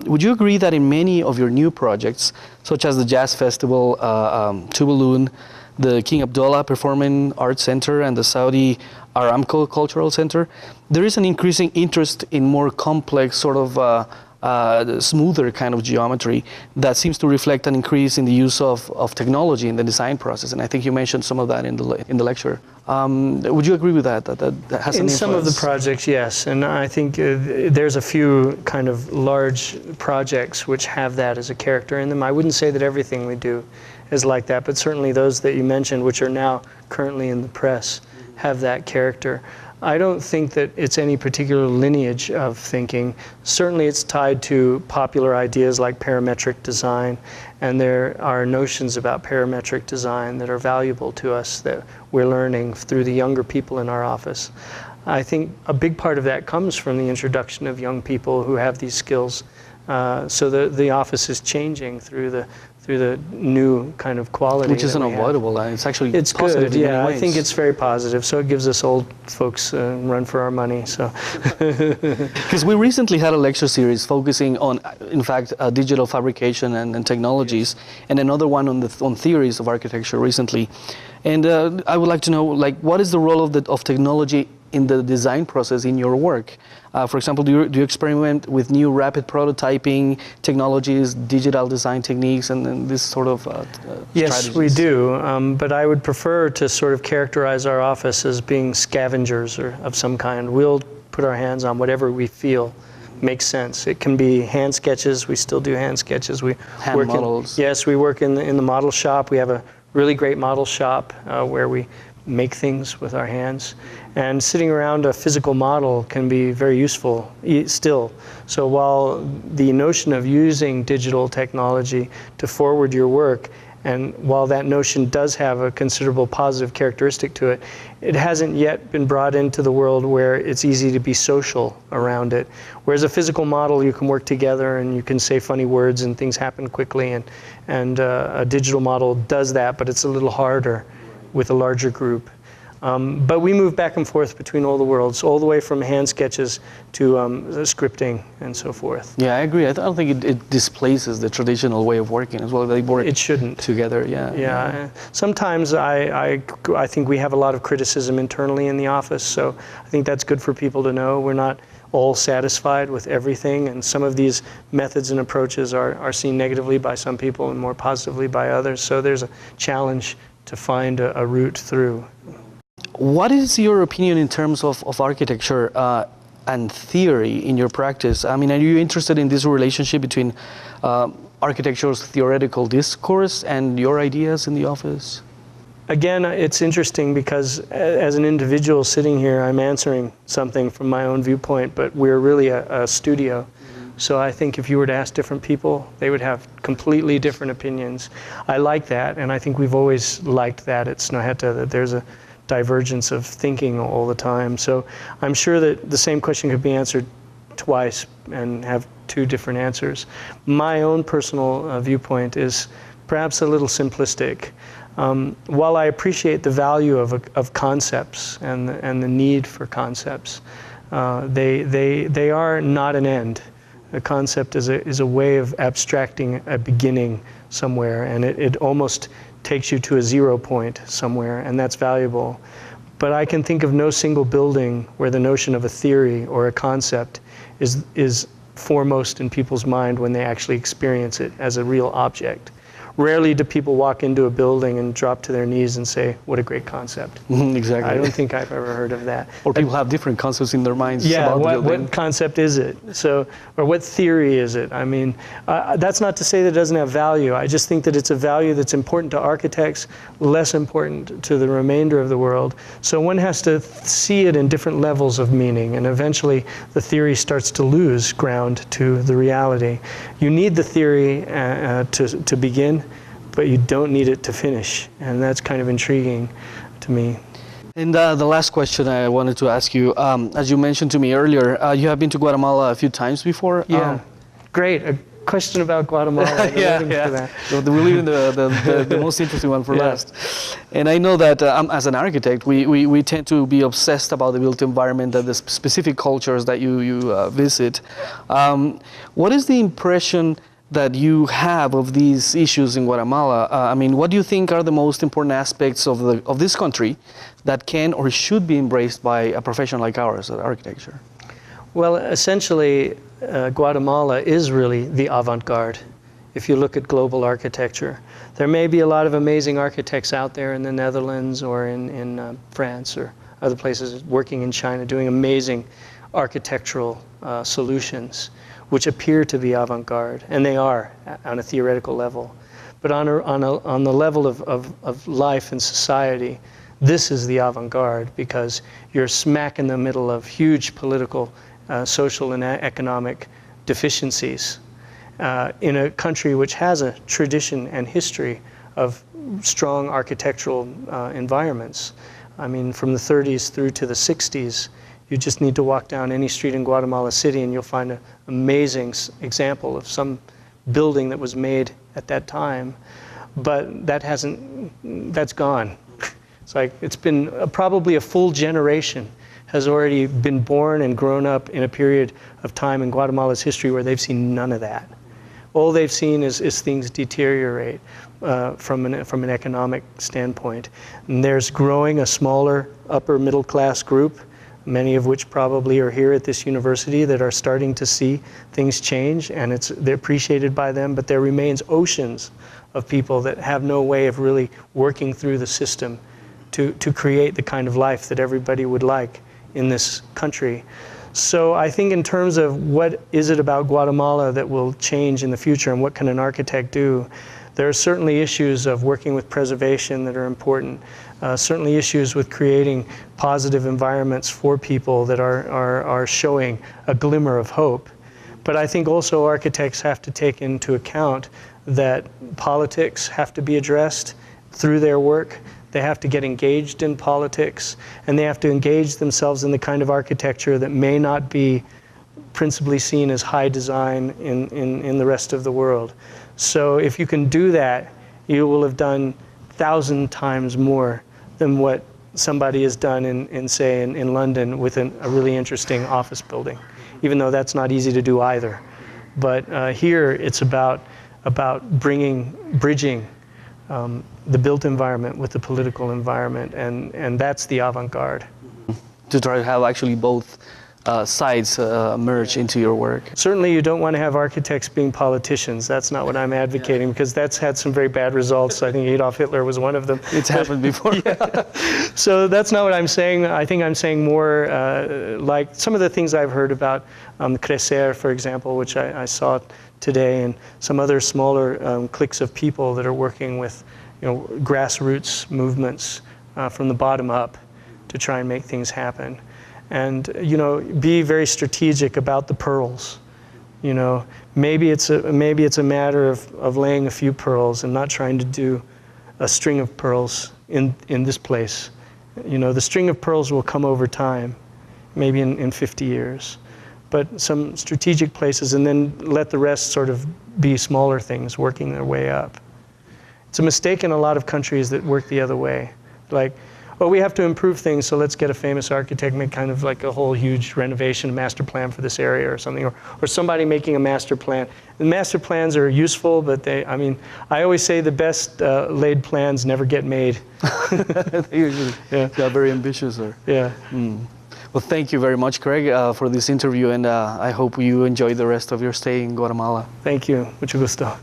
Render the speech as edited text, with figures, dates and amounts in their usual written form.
Would you agree that in many of your new projects, such as the Jazz Festival, Tuvalu, the King Abdullah Performing Arts Center, and the Saudi Aramco Cultural Center, there is an increasing interest in more complex, sort of smoother kind of geometry that seems to reflect an increase in the use of technology in the design process? And I think you mentioned some of that in the lecture. Would you agree with that? That has an influence? In some of the projects, yes. And I think there's a few kind of large projects which have that as a character in them. I wouldn't say that everything we do is like that, but certainly those that you mentioned, which are now currently in the press, have that character. I don't think that it's any particular lineage of thinking. Certainly it's tied to popular ideas like parametric design, and there are notions about parametric design that are valuable to us that we're learning through the younger people in our office. I think a big part of that comes from the introduction of young people who have these skills. So the office is changing through the new kind of quality. Which is unavoidable. It's actually positive good. In Yeah, many ways. I think it's very positive. So it gives us old folks run for our money. So, because we recently had a lecture series focusing on, in fact, digital fabrication and technologies, and another one on theories of architecture recently. And I would like to know, like, what is the role of technology in the design process in your work? For example, do you experiment with new rapid prototyping technologies, digital design techniques, and this sort of Yes, strategies? we do, but I would prefer to sort of characterize our office as being scavengers of some kind. We'll put our hands on whatever we feel makes sense. It can be hand sketches. We still do hand sketches. We hand work models. Yes, we work in the model shop. We have a really great model shop where we make things with our hands. And sitting around a physical model can be very useful still. So while the notion of using digital technology to forward your work, and while that notion does have a considerable positive characteristic to it, it hasn't yet been brought into the world where it's easy to be social around it. Whereas a physical model, you can work together and you can say funny words and things happen quickly, and a digital model does that, but it's a little harder with a larger group. But we move back and forth between all the worlds, all the way from hand sketches to scripting and so forth. Yeah, I agree. I don't think it displaces the traditional way of working as well. They work It shouldn't. together, yeah. Yeah. Sometimes I think we have a lot of criticism internally in the office, so I think that's good for people to know. We're not all satisfied with everything, and some of these methods and approaches are seen negatively by some people and more positively by others. So there's a challenge to find a route through. What is your opinion in terms of architecture and theory in your practice? I mean, are you interested in this relationship between architecture's theoretical discourse and your ideas in the office? Again, it's interesting because as an individual sitting here, I'm answering something from my own viewpoint, but we're really a studio. So I think if you were to ask different people, they would have completely different opinions. I like that, and I think we've always liked that at Snøhetta, that there's a divergence of thinking all the time. So I'm sure that the same question could be answered twice and have two different answers. My own personal viewpoint is perhaps a little simplistic. While I appreciate the value of concepts and the need for concepts, they are not an end. A concept is a way of abstracting a beginning somewhere, and it almost takes you to a 0 point somewhere, and that's valuable. But I can think of no single building where the notion of a theory or a concept is foremost in people's mind when they actually experience it as a real object. Rarely do people walk into a building and drop to their knees and say, what a great concept. Exactly. I don't think I've ever heard of that. Or people have different concepts in their minds about the building. What concept is it? So, or what theory is it? I mean, that's not to say that it doesn't have value. I just think that it's a value that's important to architects, less important to the remainder of the world. So one has to see it in different levels of meaning, and eventually the theory starts to lose ground to the reality. You need the theory to begin, but you don't need it to finish, and that's kind of intriguing to me. And the last question I wanted to ask you, as you mentioned to me earlier, you have been to Guatemala a few times before. Yeah, great. question about Guatemala. I've been waiting for that. We're leaving the most interesting one for last. And I know that as an architect, we tend to be obsessed about the built environment and the specific cultures that you visit. What is the impression that you have of these issues in Guatemala? I mean, what do you think are the most important aspects of this country that can or should be embraced by a profession like ours, architecture? Well, essentially, Guatemala is really the avant-garde. If you look at global architecture, there may be a lot of amazing architects out there in the Netherlands or in France or other places, working in China, doing amazing architectural solutions, which appear to be avant-garde, and they are on a theoretical level. But on the level of life and society, this is the avant-garde, because you're smack in the middle of huge political, social and economic deficiencies in a country which has a tradition and history of strong architectural environments. I mean, from the 30s through to the 60s, you just need to walk down any street in Guatemala City and you'll find an amazing example of some building that was made at that time. But that's gone. It's like, it's been probably a full generation has already been born and grown up in a period of time in Guatemala's history where they've seen none of that. All they've seen is things deteriorate from an economic standpoint. And there's growing a smaller upper middle class group, many of which probably are here at this university, that are starting to see things change, and they're appreciated by them, but there remains oceans of people that have no way of really working through the system to create the kind of life that everybody would like in this country. So I think in terms of what is it about Guatemala that will change in the future and what can an architect do, there are certainly issues of working with preservation that are important. Certainly issues with creating positive environments for people that are showing a glimmer of hope. But I think also architects have to take into account that politics have to be addressed through their work. They have to get engaged in politics, and they have to engage themselves in the kind of architecture that may not be principally seen as high design in the rest of the world. So if you can do that, you will have done 1,000 times more than what somebody has done in London with a really interesting office building, even though that's not easy to do either. But here it's about bridging the built environment with the political environment, and that's the avant-garde. To try to have actually both sides merge into your work. Certainly you don't want to have architects being politicians. That's not what I'm advocating, because that's had some very bad results. I think Adolf Hitler was one of them. It's happened before. So that's not what I'm saying. I think I'm saying more like some of the things I've heard about Crecer, for example, which I saw today, and some other smaller cliques of people that are working with grassroots movements from the bottom up to try and make things happen. And be very strategic about the pearls. Maybe it's a matter of laying a few pearls and not trying to do a string of pearls in this place. The string of pearls will come over time, maybe in 50 years. But some strategic places, and then let the rest sort of be smaller things working their way up. It's a mistake in a lot of countries that work the other way. Like, oh, we have to improve things, so let's get a famous architect, make kind of like a whole huge renovation master plan for this area or something, or somebody making a master plan. The master plans are useful, but I always say the best laid plans never get made. They usually, they're very ambitious. Yeah. Well, thank you very much, Craig, for this interview, and I hope you enjoy the rest of your stay in Guatemala. Thank you. Mucho gusto.